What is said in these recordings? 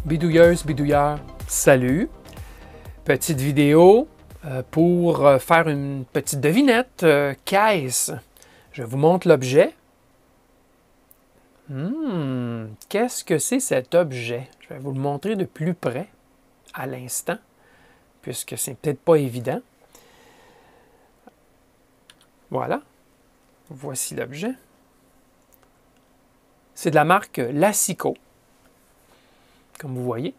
Bidouilleuse, bidouilleur, salut! Petite vidéo pour faire une petite devinette. Qu'est-ce? Je vous montre l'objet. Qu'est-ce que c'est cet objet? Je vais vous le montrer de plus près à l'instant, puisque c'est peut-être pas évident. Voilà. Voici l'objet. C'est de la marque Lassico, comme vous voyez.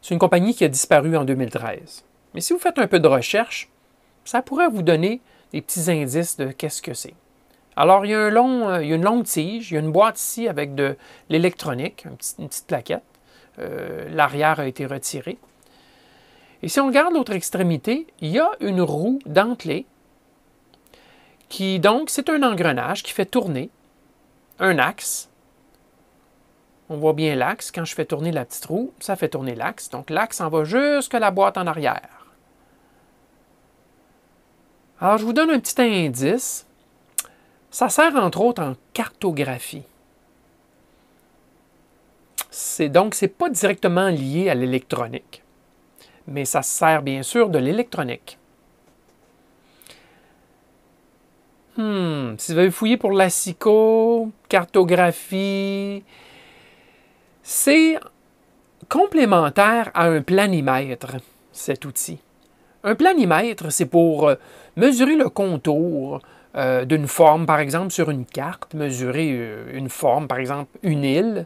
C'est une compagnie qui a disparu en 2013. Mais si vous faites un peu de recherche, ça pourrait vous donner des petits indices de qu'est-ce que c'est. Alors, il y a une longue tige, il y a une boîte ici avec de l'électronique, une petite plaquette. L'arrière a été retiré. Et si on regarde l'autre extrémité, il y a une roue dentelée qui, donc, c'est un engrenage qui fait tourner un axe. On voit bien l'axe. Quand je fais tourner la petite roue, ça fait tourner l'axe. Donc, l'axe en va jusqu'à la boîte en arrière. Alors, je vous donne un petit indice. Ça sert entre autres en cartographie. Donc, ce n'est pas directement lié à l'électronique, mais ça sert bien sûr de l'électronique. Si vous avez fouillé pour Lassico, cartographie, c'est complémentaire à un planimètre, cet outil. Un planimètre, c'est pour mesurer le contour d'une forme, par exemple, sur une carte, mesurer une forme, par exemple, une île.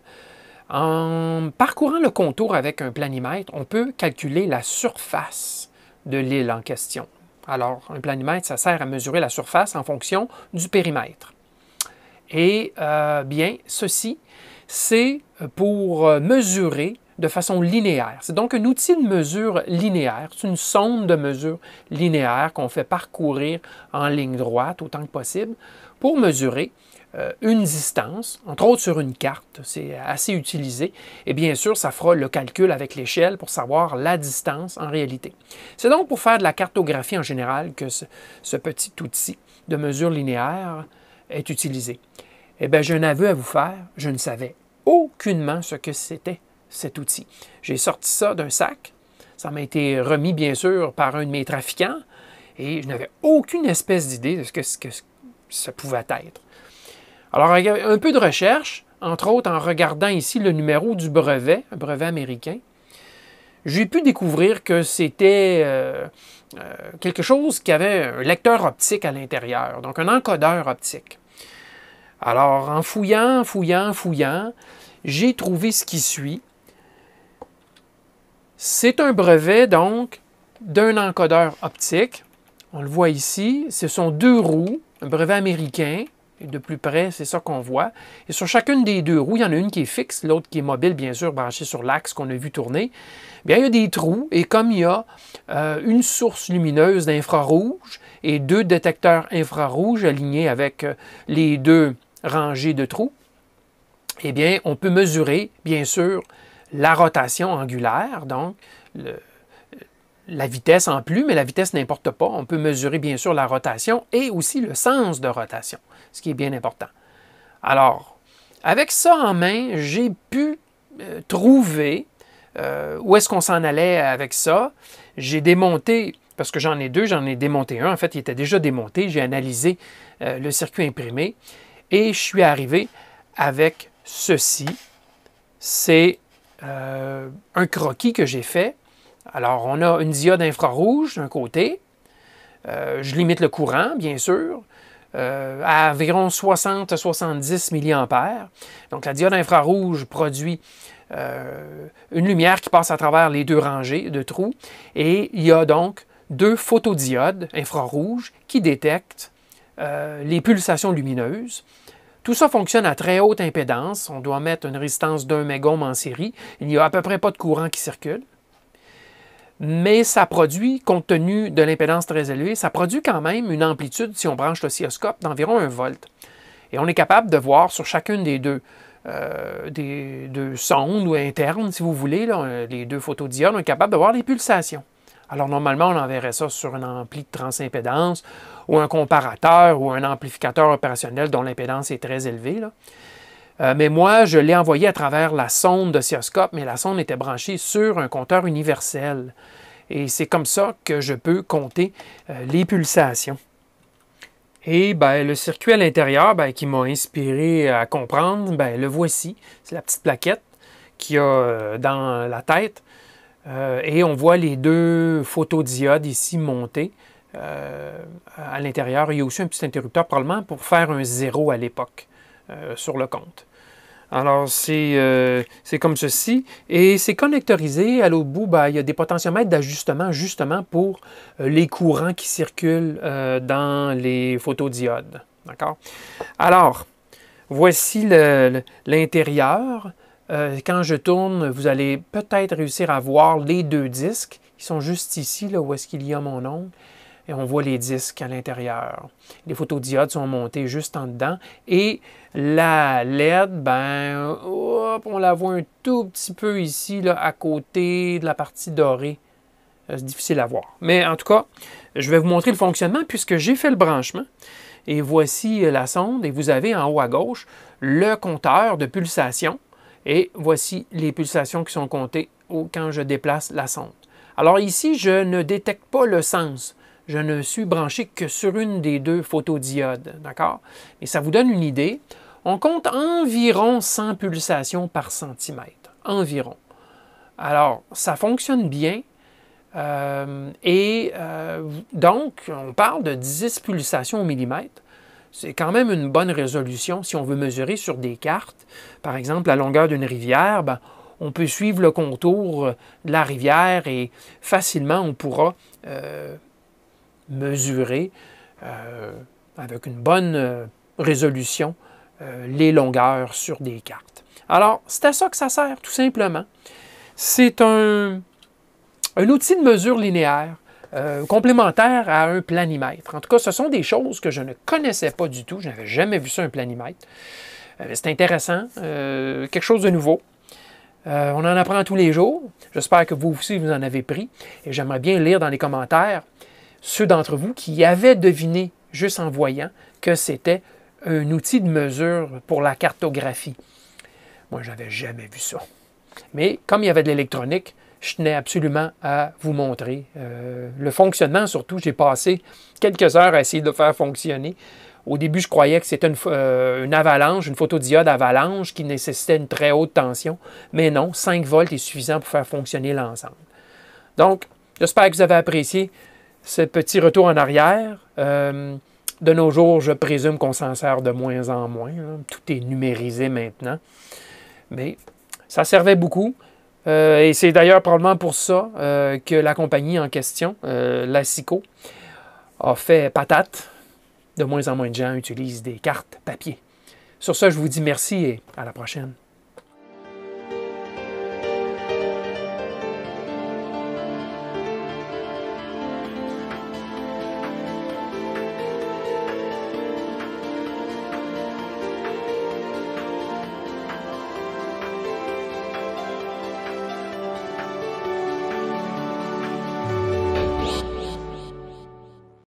En parcourant le contour avec un planimètre, on peut calculer la surface de l'île en question. Alors, un planimètre, ça sert à mesurer la surface en fonction du périmètre. Et bien, ceci, c'est pour mesurer de façon linéaire. C'est donc un outil de mesure linéaire. C'est une sonde de mesure linéaire qu'on fait parcourir en ligne droite autant que possible pour mesurer une distance, entre autres sur une carte. C'est assez utilisé. Et bien sûr, ça fera le calcul avec l'échelle pour savoir la distance en réalité. C'est donc pour faire de la cartographie en général que ce petit outil de mesure linéaire est utilisé. Eh bien, j'ai un aveu à vous faire. Je ne savais aucunement ce que c'était cet outil. J'ai sorti ça d'un sac. Ça m'a été remis, bien sûr, par un de mes trafiquants. Et je n'avais aucune espèce d'idée de ce que ça pouvait être. Alors, un peu de recherche, entre autres en regardant ici le numéro du brevet, un brevet américain, j'ai pu découvrir que c'était quelque chose qui avait un lecteur optique à l'intérieur, donc un encodeur optique. Alors, en fouillant, j'ai trouvé ce qui suit. C'est un brevet, donc, d'un encodeur optique. On le voit ici, ce sont deux roues, un brevet américain. Et de plus près, c'est ça qu'on voit. Et sur chacune des deux roues, il y en a une qui est fixe, l'autre qui est mobile, bien sûr, branchée sur l'axe qu'on a vu tourner. Bien, il y a des trous, et comme il y a une source lumineuse d'infrarouge et deux détecteurs infrarouges alignés avec les deux rangées de trous, eh bien, on peut mesurer, bien sûr, la rotation angulaire, donc la vitesse en plus, mais la vitesse n'importe pas. On peut mesurer bien sûr la rotation et aussi le sens de rotation, ce qui est bien important. Alors, avec ça en main, j'ai pu trouver où est-ce qu'on s'en allait avec ça. J'ai démonté, parce que j'en ai deux, j'en ai démonté un. En fait, il était déjà démonté. J'ai analysé le circuit imprimé et je suis arrivé avec ceci. C'est un croquis que j'ai fait. Alors, on a une diode infrarouge d'un côté. Je limite le courant, bien sûr, à environ 60 à 70 mA. Donc, la diode infrarouge produit une lumière qui passe à travers les deux rangées de trous. Et il y a donc deux photodiodes infrarouges qui détectent les pulsations lumineuses. Tout ça fonctionne à très haute impédance. On doit mettre une résistance d'1 mégohm en série. Il n'y a à peu près pas de courant qui circule. Mais ça produit, compte tenu de l'impédance très élevée, ça produit quand même une amplitude, si on branche l'oscilloscope, d'environ 1 volt. Et on est capable de voir sur chacune des deux sondes ou internes, si vous voulez, là, les deux photodiodes, on est capable de voir les pulsations. Alors normalement, on enverrait ça sur un ampli de transimpédance ou un comparateur ou un amplificateur opérationnel dont l'impédance est très élevée, là. Mais moi, je l'ai envoyé à travers la sonde d'oscilloscope, mais la sonde était branchée sur un compteur universel. Et c'est comme ça que je peux compter les pulsations. Et ben, le circuit à l'intérieur qui m'a inspiré à comprendre, le voici. C'est la petite plaquette qu'il y a dans la tête. Et on voit les deux photodiodes ici montées à l'intérieur. Il y a aussi un petit interrupteur probablement pour faire un 0 à l'époque sur le compte. Alors, c'est comme ceci. Et c'est connectorisé. À l'autre bout, il y a des potentiomètres d'ajustement justement pour les courants qui circulent dans les photodiodes. D'accord? Alors, voici l'intérieur. Quand je tourne, vous allez peut-être réussir à voir les deux disques. Ils sont juste ici, là, où est-ce qu'il y a mon ongle. Et on voit les disques à l'intérieur. Les photodiodes sont montés juste en dedans. Et la LED, on la voit un tout petit peu ici, là, à côté de la partie dorée. C'est difficile à voir. Mais en tout cas, je vais vous montrer le fonctionnement puisque j'ai fait le branchement. Et voici la sonde. Et vous avez en haut à gauche le compteur de pulsations. Et voici les pulsations qui sont comptées quand je déplace la sonde. Alors ici, je ne détecte pas le sens. Je ne suis branché que sur une des deux photodiodes, d'accord? Et ça vous donne une idée. On compte environ 100 pulsations par centimètre, environ. Alors, ça fonctionne bien. Donc, on parle de 10 pulsations au millimètre. C'est quand même une bonne résolution si on veut mesurer sur des cartes. Par exemple, la longueur d'une rivière, on peut suivre le contour de la rivière et facilement on pourra mesurer avec une bonne résolution les longueurs sur des cartes. Alors, c'est à ça que ça sert, tout simplement. C'est un outil de mesure linéaire complémentaire à un planimètre. En tout cas, ce sont des choses que je ne connaissais pas du tout. Je n'avais jamais vu ça, un planimètre. C'est intéressant, quelque chose de nouveau. On en apprend tous les jours. J'espère que vous aussi, vous en avez pris. Et j'aimerais bien lire dans les commentaires ceux d'entre vous qui avaient deviné, juste en voyant, que c'était un outil de mesure pour la cartographie. Moi, je n'avais jamais vu ça. Mais comme il y avait de l'électronique, je tenais absolument à vous montrer le fonctionnement. Surtout, j'ai passé quelques heures à essayer de le faire fonctionner. Au début, je croyais que c'était une avalanche, une photodiode avalanche qui nécessitait une très haute tension. Mais non, 5 volts est suffisant pour faire fonctionner l'ensemble. Donc, j'espère que vous avez apprécié ce petit retour en arrière. De nos jours, je présume qu'on s'en sert de moins en moins. Hein. Tout est numérisé maintenant. Mais ça servait beaucoup. Et c'est d'ailleurs probablement pour ça que la compagnie en question, Lassico, a fait patate. De moins en moins de gens utilisent des cartes papier. Sur ça, je vous dis merci et à la prochaine.